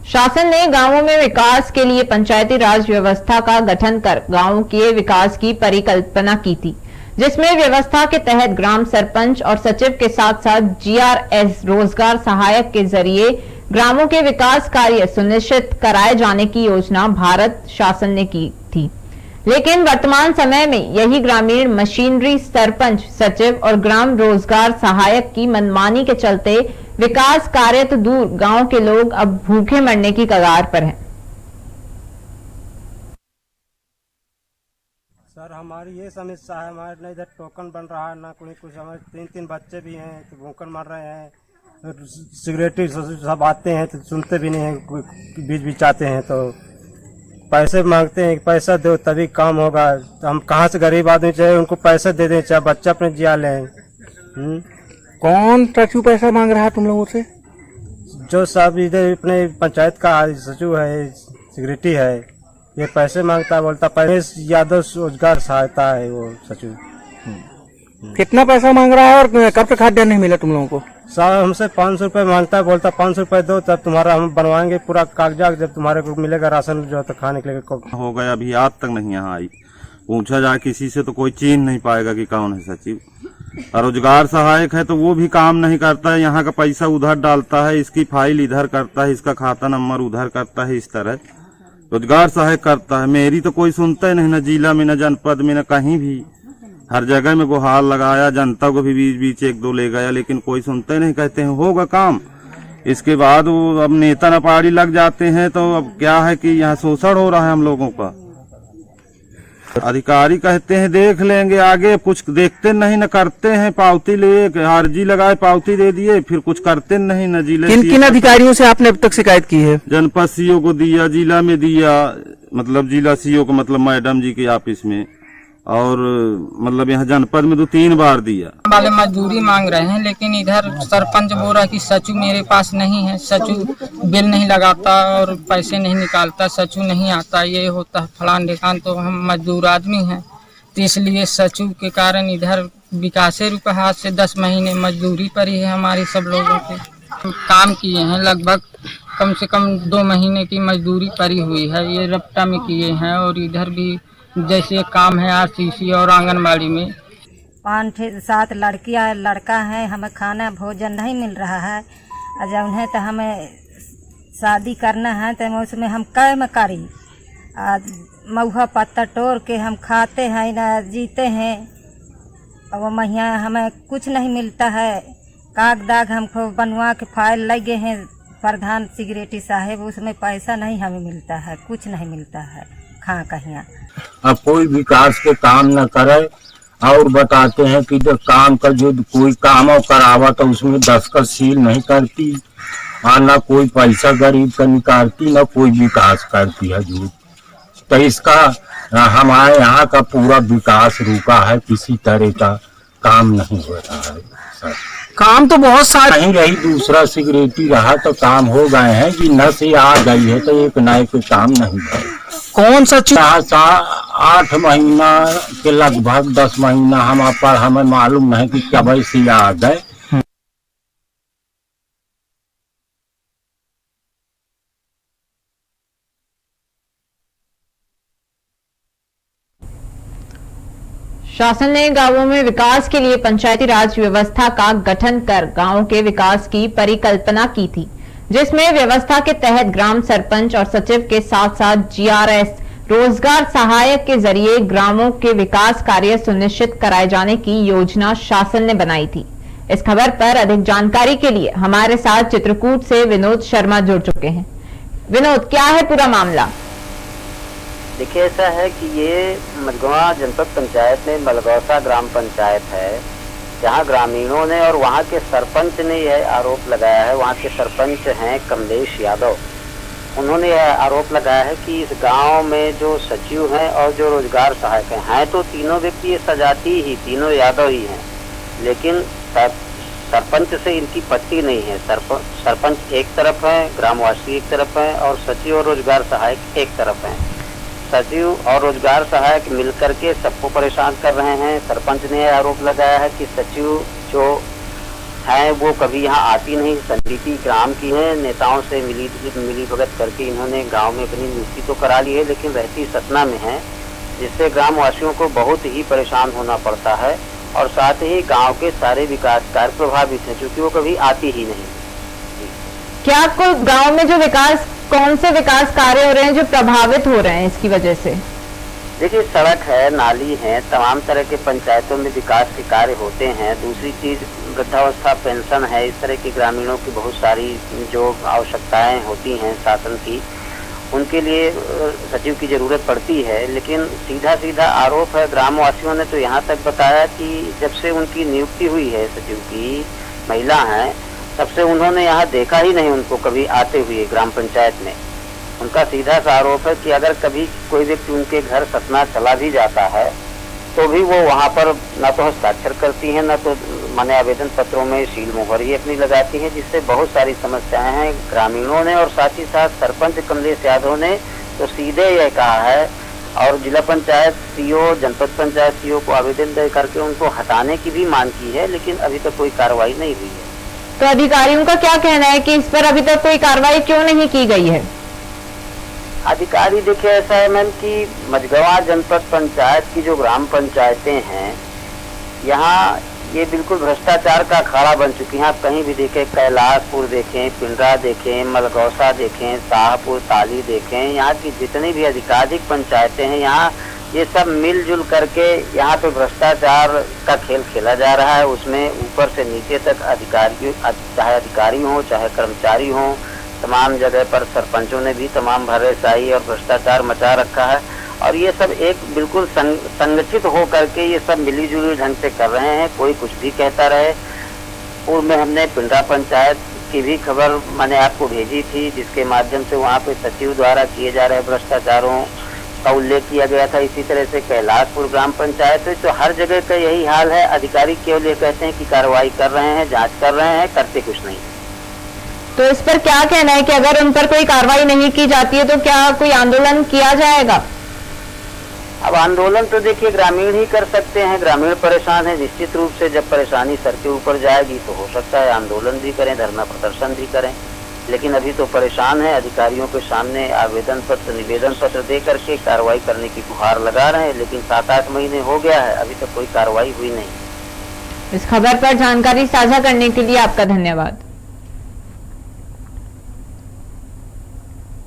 शासन ने गांवों में विकास के लिए पंचायती राज व्यवस्था का गठन कर गांवों के विकास की परिकल्पना की थी, जिसमें व्यवस्था के तहत ग्राम सरपंच और सचिव के साथ साथ जीआरएस रोजगार सहायक के जरिए ग्रामों के विकास कार्य सुनिश्चित कराए जाने की योजना भारत शासन ने की थी। लेकिन वर्तमान समय में यही ग्रामीण मशीनरी सरपंच, सचिव और ग्राम रोजगार सहायक की मनमानी के चलते विकास कार्य तो दूर, गांव के लोग अब भूखे मरने की कगार पर हैं। सर, हमारी ये समस्या है, हमारे ना इधर टोकन बन रहा है, ना कोई कुछ। हमारे 3 बच्चे भी हैं तो भूखन मर रहे हैं। सिगरेटी सब आते हैं तो सुनते भी नहीं हैं, बीच बीच आते हैं तो पैसे मांगते हैं, पैसा दो तभी काम होगा। तो हम कहाँ से गरीब आदमी चाहे उनको पैसा दे दें, चाहे बच्चा अपने जिया लें। कौन सचिव पैसा मांग रहा है तुम लोगों से? जो साहब इधर अपने पंचायत का सचिव है, सेक्रेटरी है, ये पैसे मांगता है, बोलता परेश यादव रोजगार सहायता है वो सचिव। कितना पैसा मांग रहा है और कब तक खाद्यान्न नहीं मिला तुम लोगों को? साहब हमसे 500 रुपये मांगता है, बोलता 500 रुपये दो तब तुम्हारा हम बनवाएंगे पूरा कागजात, जब तुम्हारे को मिलेगा राशन जो तो खाने के लिए हो गया। अभी आज तक नहीं यहाँ आई, पूछा जाए किसी से तो कोई चीन नहीं पाएगा कि कौन है सचिव। और रोजगार सहायक है तो वो भी काम नहीं करता है, यहाँ का पैसा उधर डालता है, इसकी फाइल इधर करता है, इसका खाता नंबर उधर करता है। इस तरह रोजगार सहायक करता है। मेरी तो कोई सुनता ही नहीं, न जिला में, न जनपद में, न कहीं भी। हर जगह में गुहार लगाया, जनता को भी बीच बीच 1-2 ले गया, लेकिन कोई सुनते ही नहीं। कहते हैं होगा काम, इसके बाद वो अब नेता न पाड़ी लग जाते हैं। तो अब क्या है कि यहाँ शोषण हो रहा है हम लोगों का। अधिकारी कहते हैं देख लेंगे आगे, कुछ देखते नहीं, न करते हैं। पावती ले, अर्जी लगाए, पावती दे दिए, फिर कुछ करते नहीं। न जिले किन अधिकारियों से आपने अब तक शिकायत की है? जनपद सीओ को दिया, जिला में दिया, मतलब जिला सीओ को, मतलब मैडम जी के ऑफिस में, और मतलब यहाँ जनपद में 2-3 बार दिया। वाले मजदूरी मांग रहे हैं, लेकिन इधर सरपंच बोल रहा है कि सचिव मेरे पास नहीं है, सचिव बिल नहीं लगाता और पैसे नहीं निकालता, सचिव नहीं आता, ये होता है फलान ढिकान। तो हम मजदूर आदमी हैं, तो इसलिए सचिव के कारण इधर विकासे रुका हाथ से 10 महीने मजदूरी पर ही है हमारे सब लोगों के। काम किए हैं, लगभग कम से कम 2 महीने की मजदूरी पड़ी हुई है। ये रपटा में किए हैं और इधर भी जैसे काम है आरसीसी और आंगनबाड़ी में। 5-7 लड़कियां लड़का है, हमें खाना भोजन नहीं मिल रहा है। जब उन्हें तो हमें शादी करना है तो उसमें हम कै में करी, महुआ पत्ता तोड़ के हम खाते हैं ना जीते हैं। और वो महिया हमें कुछ नहीं मिलता है। कागदाग हमको बनवा के फाइल लगे हैं प्रधान सिगरेटी साहेब, उसमें पैसा नहीं हमें मिलता है, कुछ नहीं मिलता है खा कहिया। अब कोई विकास के काम न करे और बताते हैं कि जो काम का जो कोई काम करावा तो उसमें 10 का सील नहीं करती, और न कोई पैसा गरीब का निकालती, न कोई विकास करती है झूठ। तो इसका हमारे यहाँ का पूरा विकास रुका है, किसी तरह का काम नहीं हो रहा है सर। काम तो बहुत सारे नहीं रही, दूसरा सिगरेटी रहा तो काम हो गए हैं कि न से आ गई है तो एक नए के काम नहीं है। कौन सचिव? 8 महीना के लगभग 10 महीना हम पर हमें मालूम नहीं कि कब से आ गए। शासन ने गांवों में विकास के लिए पंचायती राज व्यवस्था का गठन कर गांवों के विकास की परिकल्पना की थी, जिसमें व्यवस्था के तहत ग्राम सरपंच और सचिव के साथ साथ जीआरएस रोजगार सहायक के जरिए ग्रामों के विकास कार्य सुनिश्चित कराए जाने की योजना शासन ने बनाई थी। इस खबर पर अधिक जानकारी के लिए हमारे साथ चित्रकूट से विनोद शर्मा जुड़ चुके हैं। विनोद, क्या है पूरा मामला? देखिए, ऐसा है कि ये मलगवा जनपद पंचायत में मलगौसा ग्राम पंचायत है, जहां ग्रामीणों ने और वहां के सरपंच ने यह आरोप लगाया है। वहां के सरपंच हैं कमलेश यादव। उन्होंने यह आरोप लगाया है कि इस गांव में जो सचिव हैं और जो रोजगार सहायक हैं तो तीनों व्यक्ति सजाती ही, तीनों यादव ही हैं, लेकिन सरपंच से इनकी पट्टी नहीं है। सरपंच एक तरफ है, ग्रामवासी एक तरफ है और सचिव और रोजगार सहायक एक तरफ हैं। सचिव और रोजगार सहायक मिलकर के सबको परेशान कर रहे हैं। सरपंच ने आरोप लगाया है कि सचिव जो हैं वो कभी यहाँ आती नहीं। समिति ग्राम की है, नेताओं से मिली भगत करके इन्होंने गांव में अपनी नियुक्ति तो करा ली है, लेकिन रहती सतना में है, जिससे ग्राम वासियों को बहुत ही परेशान होना पड़ता है और साथ ही गांव के सारे विकास कार्य प्रभावित हैं, क्योंकि वो कभी आती ही नहीं। क्या आपको गांव में जो कौन से विकास कार्य हो रहे हैं जो प्रभावित हो रहे हैं इसकी वजह से? देखिए, सड़क है, नाली है, तमाम तरह के पंचायतों में विकास के कार्य होते हैं। दूसरी चीज वृद्धावस्था पेंशन है, इस तरह की ग्रामीणों की बहुत सारी जो आवश्यकताएं होती हैं शासन की, उनके लिए सचिव की जरूरत पड़ती है। लेकिन सीधा आरोप है, ग्रामवासियों ने तो यहाँ तक बताया कि जब से उनकी नियुक्ति हुई है सचिव की, महिला हैं, तब से उन्होंने यहाँ देखा ही नहीं उनको कभी आते हुए ग्राम पंचायत में। उनका सीधा सा आरोप है कि अगर कभी कोई व्यक्ति उनके घर सतना चला भी जाता है तो भी वो वहाँ पर न तो हस्ताक्षर करती हैं, न तो माने आवेदन पत्रों में सील मोहर ही अपनी लगाती हैं, जिससे बहुत सारी समस्याएं हैं ग्रामीणों ने। और साथ ही साथ सरपंच कमलेश यादव ने तो सीधे यह कहा है और जिला पंचायत सीओ, जनपद पंचायत सीओ को आवेदन दे करके उनको हटाने की भी मांग की है, लेकिन अभी तक कोई कार्रवाई नहीं हुई है। तो अधिकारियों का क्या कहना है कि इस पर अभी तक कोई कार्रवाई क्यों नहीं की गई है? अधिकारी देखिए, ऐसा है मैम कि मझगवां जनपद पंचायत की जो ग्राम पंचायतें हैं, यहाँ ये बिल्कुल भ्रष्टाचार का अखाड़ा बन चुकी हैं। आप कहीं भी देखें, कैलाशपुर देखें, पिंडरा देखें, मलगौसा देखें, शाहपुर ताली देखें, यहाँ की जितनी भी अधिकाधिक पंचायतें हैं, यहाँ ये सब मिलजुल करके यहाँ पे भ्रष्टाचार का खेल खेला जा रहा है। उसमें ऊपर से नीचे तक अधिकारी, चाहे अधिकारी हों चाहे कर्मचारी हों, तमाम जगह पर सरपंचों ने भी तमाम भरेशाई और भ्रष्टाचार मचा रखा है। और ये सब एक बिल्कुल संगठित हो करके ये सब मिलीजुली ढंग से कर रहे हैं, कोई कुछ भी कहता रहे। पूर्व में हमने पिंडरा पंचायत की भी खबर मैंने आपको भेजी थी, जिसके माध्यम से वहाँ पे सचिव द्वारा किए जा रहे भ्रष्टाचारों का उल्लेख किया गया था। इसी तरह से कैलाशपुर ग्राम पंचायत, तो हर जगह का यही हाल है। अधिकारी केवल ये कहते हैं कि कार्रवाई कर रहे हैं, जांच कर रहे हैं, करते कुछ नहीं। तो इस पर क्या कहना है कि अगर उन पर कोई कार्रवाई नहीं की जाती है तो क्या कोई आंदोलन किया जाएगा? अब आंदोलन तो देखिए ग्रामीण ही कर सकते हैं, ग्रामीण परेशान है। निश्चित रूप से जब परेशानी सर के ऊपर जाएगी तो हो सकता है आंदोलन भी करें, धरना प्रदर्शन भी करें, लेकिन अभी तो परेशान है। अधिकारियों के सामने आवेदन पत्र, निवेदन पत्र दे करके कार्रवाई करने की गुहार लगा रहे हैं, लेकिन 7-8 महीने हो गया है, अभी तक कोई कार्रवाई हुई नहीं। इस खबर पर जानकारी साझा करने के लिए आपका धन्यवाद।